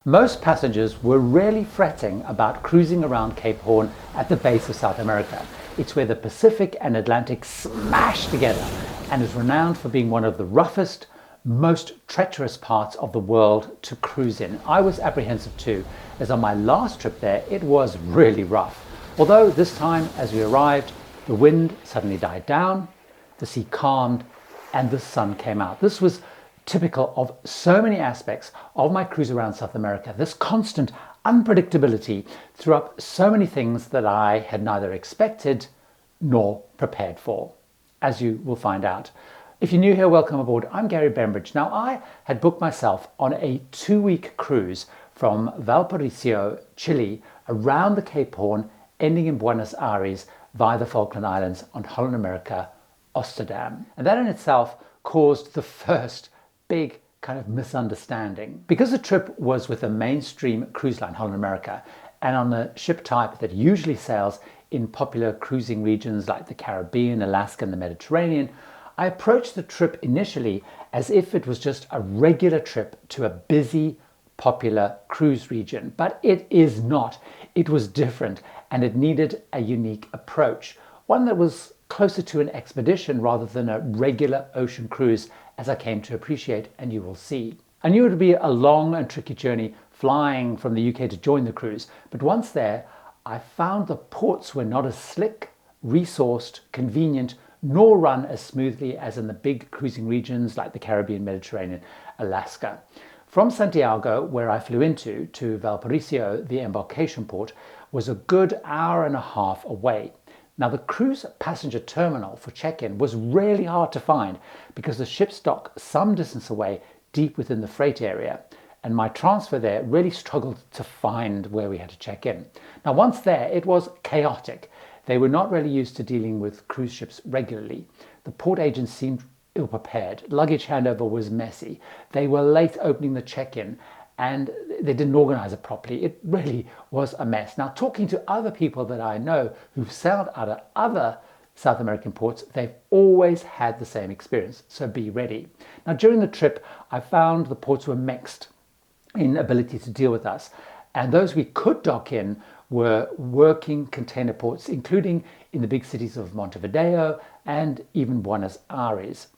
Most passengers were really fretting about cruising around Cape Horn at the base of South America. It's where the Pacific and Atlantic smash together and is renowned for being one of the roughest, most treacherous parts of the world to cruise in. I was apprehensive too, as on my last trip there it was really rough. Although this time as we arrived, the wind suddenly died down, the sea calmed and the sun came out. This was typical of so many aspects of my cruise around South America. This constant unpredictability threw up so many things that I had neither expected nor prepared for, as you will find out. If you're new here, welcome aboard. I'm Gary Bembridge. Now, I had booked myself on a 2-week cruise from Valparaiso, Chile, around the Cape Horn, ending in Buenos Aires via the Falkland Islands on Holland America Oosterdam. And that in itself caused the first big kind of misunderstanding. Because the trip was with a mainstream cruise line, Holland America, and on a ship type that usually sails in popular cruising regions like the Caribbean, Alaska, and the Mediterranean, I approached the trip initially as if it was just a regular trip to a busy, popular cruise region. But it is not. It was different, and it needed a unique approach, one that was closer to an expedition rather than a regular ocean cruise, as I came to appreciate, and you will see. I knew it would be a long and tricky journey flying from the UK to join the cruise, but once there, I found the ports were not as slick, resourced, convenient, nor run as smoothly as in the big cruising regions like the Caribbean, Mediterranean, Alaska. From Santiago, where I flew into, to Valparaiso, the embarkation port, was a good hour and a half away. Now, the cruise passenger terminal for check-in was really hard to find because the ships dock some distance away deep within the freight area, and my transfer there really struggled to find where we had to check in. Now, once there, it was chaotic. They were not really used to dealing with cruise ships regularly. The port agents seemed ill-prepared. Luggage handover was messy. They were late opening the check-in, and they didn't organize it properly. It really was a mess. Now, talking to other people that I know who've sailed out of other South American ports, they've always had the same experience, so be ready. Now, during the trip, I found the ports were mixed in ability to deal with us, and those we could dock in were working container ports, including in the big cities of Montevideo and even Buenos Aires.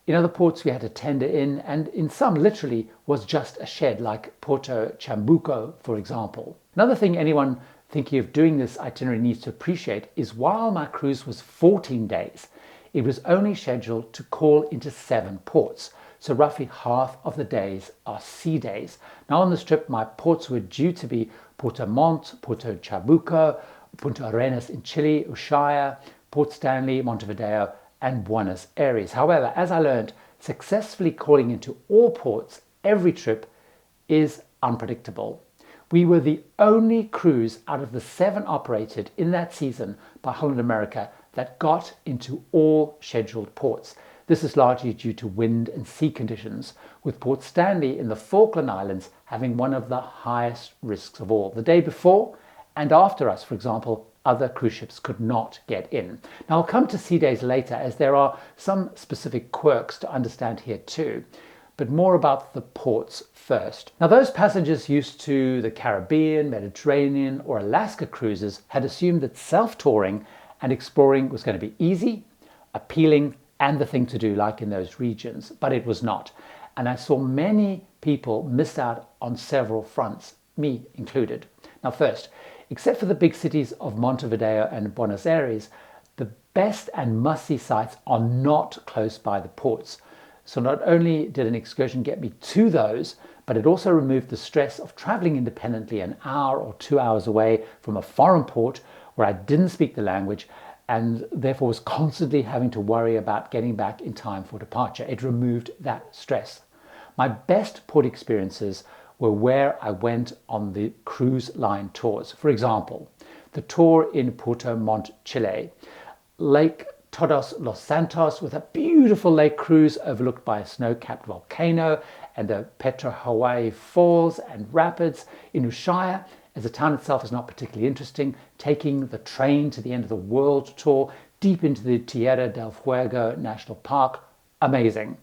In other ports, we had to tender in, and in some literally was just a shed, like Porto Chambuco, for example. Another thing anyone thinking of doing this itinerary needs to appreciate is while my cruise was 14 days, it was only scheduled to call into 7 ports. So roughly half of the days are sea days. Now on this trip, my ports were due to be Porto Montt, Porto Chabuco, Punta Arenas in Chile, Ushuaia, Port Stanley, Montevideo, and Buenos Aires. However, as I learned, successfully calling into all ports every trip is unpredictable. We were the only cruise out of the 7 operated in that season by Holland America that got into all scheduled ports. This is largely due to wind and sea conditions, with Port Stanley in the Falkland Islands having one of the highest risks of all. The day before and after us, for example, other cruise ships could not get in. Now, I'll come to sea days later, as there are some specific quirks to understand here too, but more about the ports first. Now, those passengers used to the Caribbean, Mediterranean, or Alaska cruises had assumed that self-touring and exploring was going to be easy, appealing, and the thing to do like in those regions, but it was not. And I saw many people miss out on several fronts, me included. Now, first, except for the big cities of Montevideo and Buenos Aires, the best and must-see sites are not close by the ports. So not only did an excursion get me to those, but it also removed the stress of traveling independently an hour or 2 hours away from a foreign port where I didn't speak the language and therefore was constantly having to worry about getting back in time for departure. It removed that stress. My best port experiences were where I went on the cruise line tours. For example, the tour in Puerto Montt, Chile, Lake Todos Los Santos with a beautiful lake cruise overlooked by a snow-capped volcano and the Petro Hawaii Falls and rapids in Ushuaia, as the town itself is not particularly interesting, taking the train to the end of the world tour deep into the Tierra del Fuego National Park. Amazing.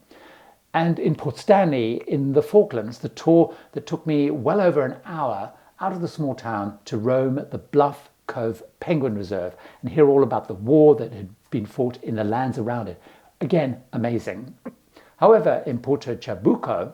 And in Port Stanley in the Falklands, the tour that took me well over an hour out of the small town to roam the Bluff Cove Penguin Reserve and hear all about the war that had been fought in the lands around it. Again, amazing. However, in Porto Chabuco,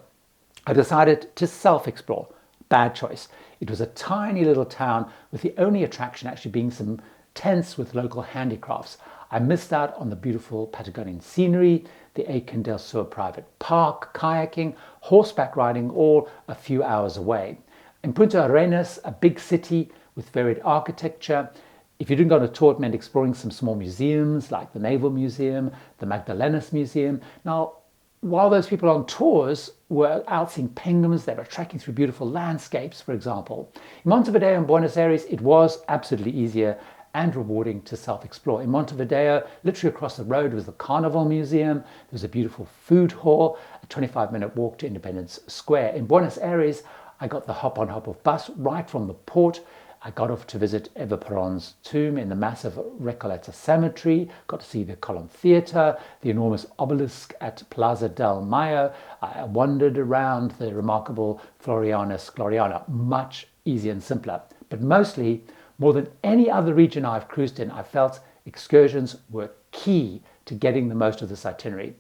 I decided to self-explore. Bad choice. It was a tiny little town with the only attraction actually being some tents with local handicrafts. I missed out on the beautiful Patagonian scenery, the Aiken del Sur private park, kayaking, horseback riding, all a few hours away. In Punta Arenas, a big city with varied architecture. If you didn't go on a tour, it meant exploring some small museums like the Naval Museum, the Magdalenas Museum. Now, while those people on tours were out seeing penguins, they were trekking through beautiful landscapes, for example. In Montevideo and Buenos Aires, it was absolutely easier and rewarding to self-explore. In Montevideo, literally across the road was the Carnival Museum. There was a beautiful food hall, a 25-minute walk to Independence Square. In Buenos Aires, I got the hop-on-hop-off bus right from the port. I got off to visit Eva Perón's tomb in the massive Recoleta Cemetery, got to see the Column Theatre, the enormous obelisk at Plaza del Mayo. I wandered around the remarkable Florianus Gloriana, much easier and simpler. But mostly, more than any other region I've cruised in, I felt excursions were key to getting the most of this itinerary.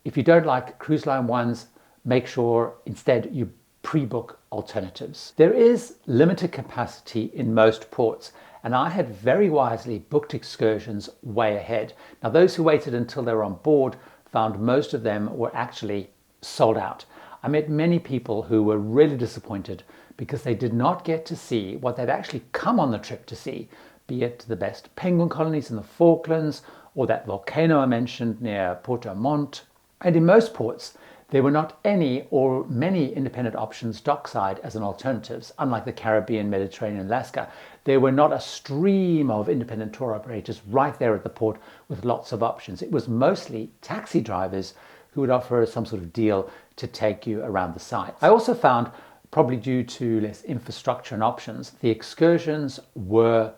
If you don't like cruise line ones, make sure instead you pre-book alternatives. There is limited capacity in most ports, and I had very wisely booked excursions way ahead. Now, those who waited until they were on board found most of them were actually sold out. I met many people who were really disappointed because they did not get to see what they'd actually come on the trip to see, be it the best penguin colonies in the Falklands or that volcano I mentioned near Porto Montt. And in most ports, there were not any or many independent options dockside as an alternatives. Unlike the Caribbean, Mediterranean, and Alaska, there were not a stream of independent tour operators right there at the port with lots of options. It was mostly taxi drivers who would offer some sort of deal to take you around the sites. I also found, probably due to less infrastructure and options, the excursions were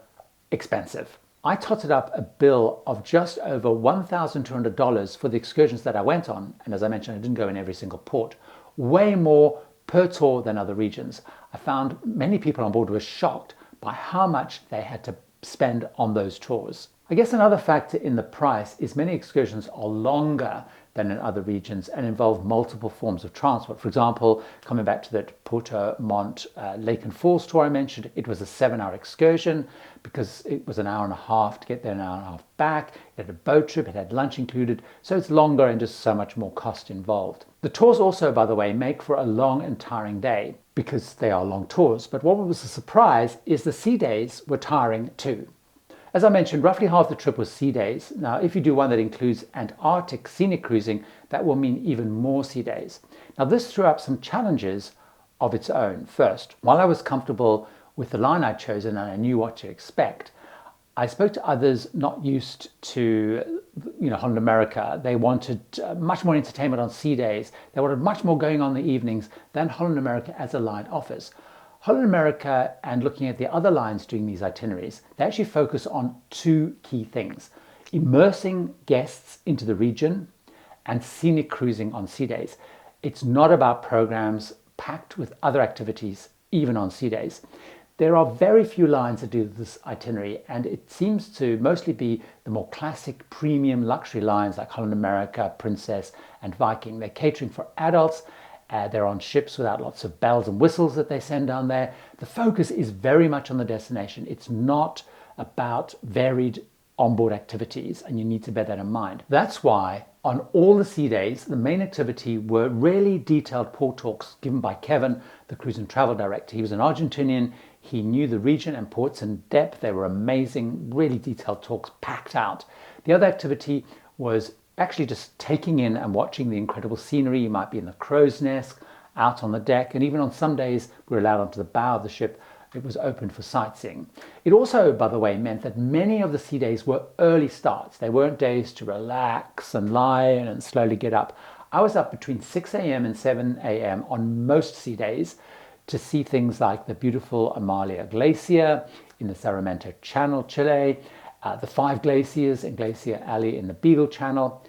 expensive. I totted up a bill of just over $1,200 for the excursions that I went on, and as I mentioned, I didn't go in every single port. Way more per tour than other regions. I found many people on board were shocked by how much they had to spend on those tours. I guess another factor in the price is many excursions are longer than in other regions and involve multiple forms of transport. For example, coming back to that Porto Montt Lake and Falls tour I mentioned, it was a 7-hour excursion because it was an hour and a half to get there, an hour and a half back. It had a boat trip, it had lunch included, so it's longer and just so much more cost involved. The tours also, by the way, make for a long and tiring day because they are long tours. But what was a surprise is the sea days were tiring too. As I mentioned, roughly half the trip was sea days. Now, if you do one that includes Antarctic scenic cruising, that will mean even more sea days. Now, this threw up some challenges of its own. First, while I was comfortable with the line I'd chosen and I knew what to expect, I spoke to others not used to, Holland America. They wanted much more entertainment on sea days. They wanted much more going on in the evenings than Holland America as a line offers. Holland America, and looking at the other lines doing these itineraries, they actually focus on two key things: immersing guests into the region and scenic cruising on sea days. It's not about programs packed with other activities, even on sea days. There are very few lines that do this itinerary, and it seems to mostly be the more classic premium luxury lines like Holland America, Princess, and Viking. They're catering for adults. They're on ships without lots of bells and whistles that they send down there. The focus is very much on the destination. It's not about varied onboard activities, and you need to bear that in mind. That's why on all the sea days, the main activity were really detailed port talks given by Kevin, the cruise and travel director. He was an Argentinian. He knew the region and ports in depth. They were amazing, really detailed talks, packed out. The other activity was actually just taking in and watching the incredible scenery. You might be in the crow's nest, out on the deck, and even on some days we were allowed onto the bow of the ship. It was open for sightseeing. It also, by the way, meant that many of the sea days were early starts. They weren't days to relax and lie and slowly get up. I was up between 6 a.m. and 7 a.m. on most sea days to see things like the beautiful Amalia Glacier in the Sacramento Channel, Chile, the 5 glaciers in Glacier Alley in the Beagle Channel.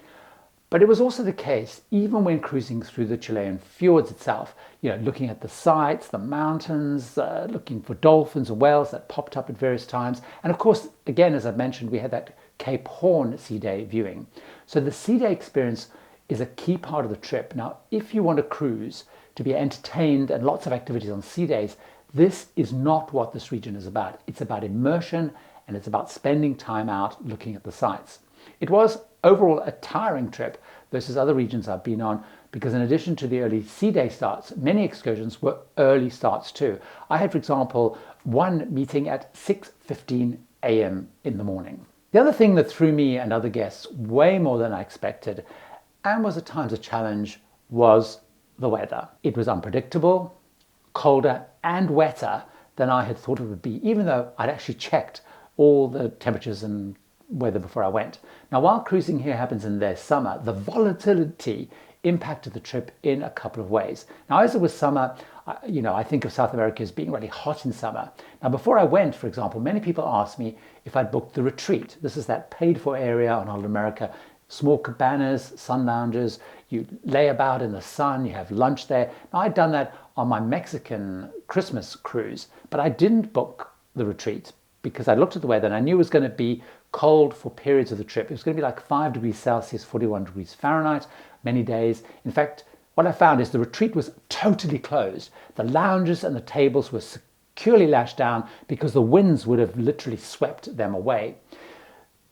But it was also the case, even when cruising through the Chilean fjords itself, looking at the sights, the mountains, looking for dolphins and whales that popped up at various times. And of course, again, as I mentioned, we had that Cape Horn sea day viewing. So the sea day experience is a key part of the trip. Now, if you want a cruise to be entertained and lots of activities on sea days, this is not what this region is about. It's about immersion and it's about spending time out looking at the sights. It was overall a tiring trip versus other regions I've been on because in addition to the early sea day starts, many excursions were early starts too. I had, for example, one meeting at 6:15 a.m. in the morning. The other thing that threw me and other guests way more than I expected and was at times a challenge was the weather. It was unpredictable, colder and wetter than I had thought it would be, even though I'd actually checked all the temperatures and weather before I went. Now, while cruising here happens in their summer, the volatility impacted the trip in a couple of ways. Now, as it was summer, I think of South America as being really hot in summer. Now, before I went, for example, many people asked me if I'd booked the retreat. This is that paid-for area on Holland America, small cabanas, sun lounges, you lay about in the sun, you have lunch there. Now, I'd done that on my Mexican Christmas cruise, but I didn't book the retreat because I looked at the weather and I knew it was going to be cold for periods of the trip. It was going to be like 5 degrees Celsius, 41 degrees Fahrenheit, many days. In fact, what I found is the retreat was totally closed. The lounges and the tables were securely lashed down because the winds would have literally swept them away.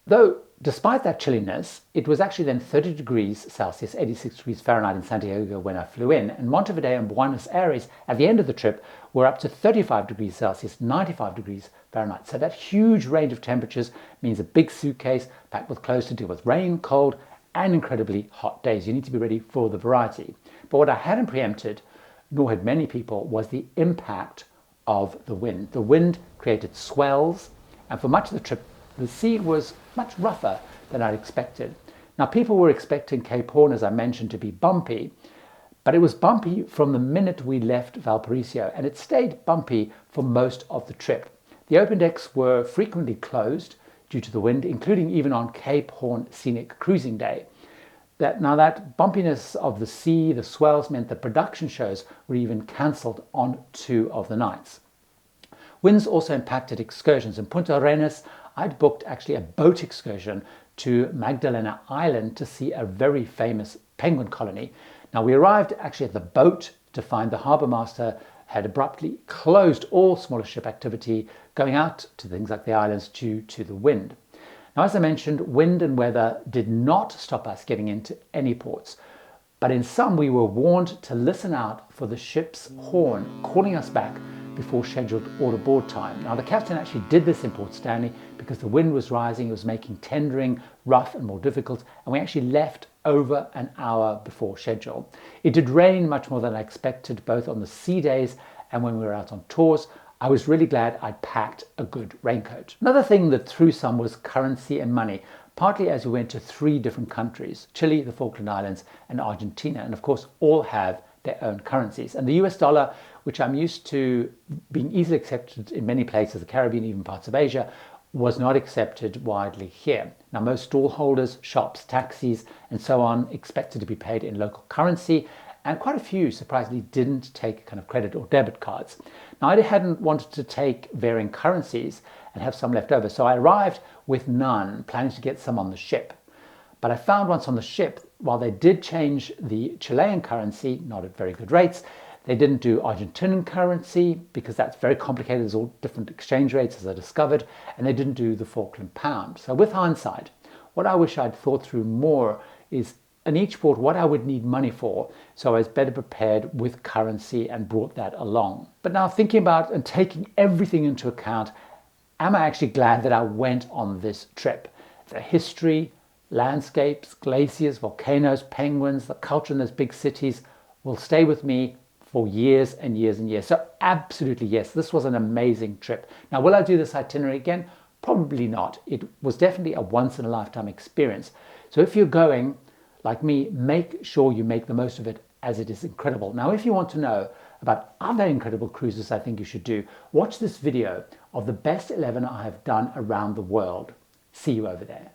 Though, despite that chilliness, it was actually then 30 degrees Celsius, 86 degrees Fahrenheit in Santiago when I flew in. And Montevideo and Buenos Aires at the end of the trip were up to 35 degrees Celsius, 95 degrees Fahrenheit. So that huge range of temperatures means a big suitcase packed with clothes to deal with rain, cold, and incredibly hot days. You need to be ready for the variety. But what I hadn't preempted, nor had many people, was the impact of the wind. The wind created swells, and for much of the trip, the sea was much rougher than I'd expected. Now, people were expecting Cape Horn, as I mentioned, to be bumpy, but it was bumpy from the minute we left Valparaiso, and it stayed bumpy for most of the trip. The open decks were frequently closed due to the wind, including even on Cape Horn Scenic Cruising Day. That bumpiness of the sea, the swells, meant that production shows were even cancelled on 2 of the nights. Winds also impacted excursions. In Punta Arenas, I'd booked actually a boat excursion to Magdalena Island to see a very famous penguin colony. Now, we arrived actually at the boat to find the harbour master had abruptly closed all smaller ship activity going out to things like the islands due to the wind. Now, as I mentioned, wind and weather did not stop us getting into any ports, but in some we were warned to listen out for the ship's horn calling us back before scheduled all-aboard time. Now, the captain actually did this in Port Stanley because the wind was rising, it was making tendering rough and more difficult, and we actually left over an hour before schedule. It did rain much more than I expected, both on the sea days and when we were out on tours. I was really glad I'd packed a good raincoat. Another thing that threw some was currency and money, partly as we went to 3 different countries, Chile, the Falkland Islands, and Argentina, and of course all have their own currencies. And the US dollar, which I'm used to being easily accepted in many places, the Caribbean, even parts of Asia, was not accepted widely here. Now, most stallholders, shops, taxis, and so on expected to be paid in local currency, and quite a few, surprisingly, didn't take kind of credit or debit cards. Now, I hadn't wanted to take varying currencies and have some left over, so I arrived with none, planning to get some on the ship. But I found once on the ship, while they did change the Chilean currency, not at very good rates, they didn't do Argentinian currency because that's very complicated. There's all different exchange rates, as I discovered, and they didn't do the Falkland pound. So with hindsight, what I wish I'd thought through more is in each port what I would need money for, so I was better prepared with currency and brought that along. But now thinking about and taking everything into account, am I actually glad that I went on this trip? The history, landscapes, glaciers, volcanoes, penguins, the culture in those big cities will stay with me for years and years and years. So absolutely yes, this was an amazing trip. Now, will I do this itinerary again? Probably not. It was definitely a once-in-a-lifetime experience. So if you're going, like me, make sure you make the most of it, as it is incredible. Now, if you want to know about other incredible cruises I think you should do, watch this video of the best 11 I have done around the world. See you over there.